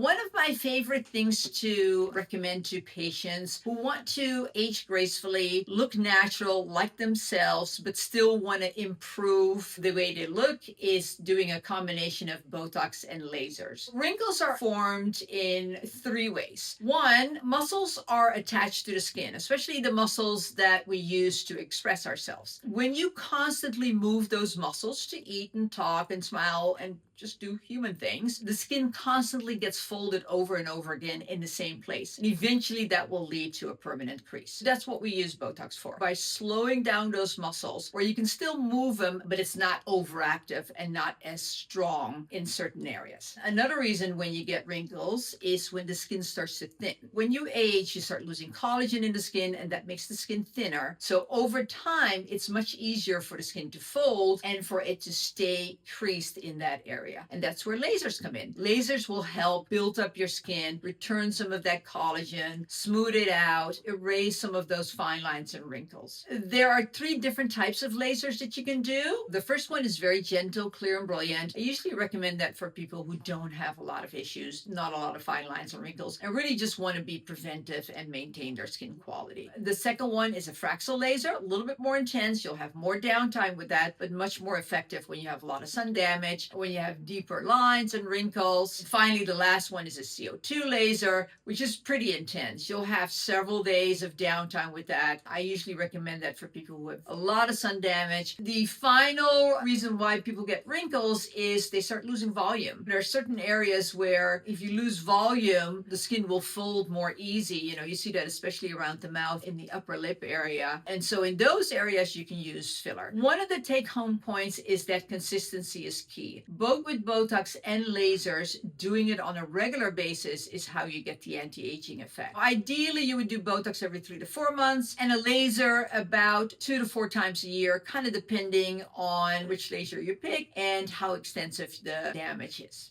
One of my favorite things to recommend to patients who want to age gracefully, look natural, like themselves, but still want to improve the way they look is doing a combination of Botox and lasers. Wrinkles are formed in three ways. One, muscles are attached to the skin, especially the muscles that we use to express ourselves. When you constantly move those muscles to eat and talk and smile and just do human things, the skin constantly gets folded over and over again in the same place. And eventually that will lead to a permanent crease. That's what we use Botox for, by slowing down those muscles where you can still move them, but it's not overactive and not as strong in certain areas. Another reason when you get wrinkles is when the skin starts to thin. When you age, you start losing collagen in the skin, and that makes the skin thinner. So over time, it's much easier for the skin to fold and for it to stay creased in that area. And that's where lasers come in. Lasers will help build up your skin, return some of that collagen, smooth it out, erase some of those fine lines and wrinkles. There are three different types of lasers that you can do. The first one is very gentle, clear, and brilliant. I usually recommend that for people who don't have a lot of issues, not a lot of fine lines and wrinkles, and really just want to be preventive and maintain their skin quality. The second one is a Fraxel laser, a little bit more intense. You'll have more downtime with that, but much more effective when you have a lot of sun damage, when you have deeper lines and wrinkles. Finally, the last one is a CO2 laser, which is pretty intense. You'll have several days of downtime with that. I usually recommend that for people who have a lot of sun damage. The final reason why people get wrinkles is they start losing volume. There are certain areas where if you lose volume, the skin will fold more easy. You see that especially around the mouth, in the upper lip area. And so in those areas, you can use filler. One of the take-home points is that consistency is key. Both with Botox and lasers, doing it on a regular basis is how you get the anti-aging effect. Ideally, you would do Botox every 3 to 4 months and a laser about 2 to 4 times a year, kind of depending on which laser you pick and how extensive the damage is.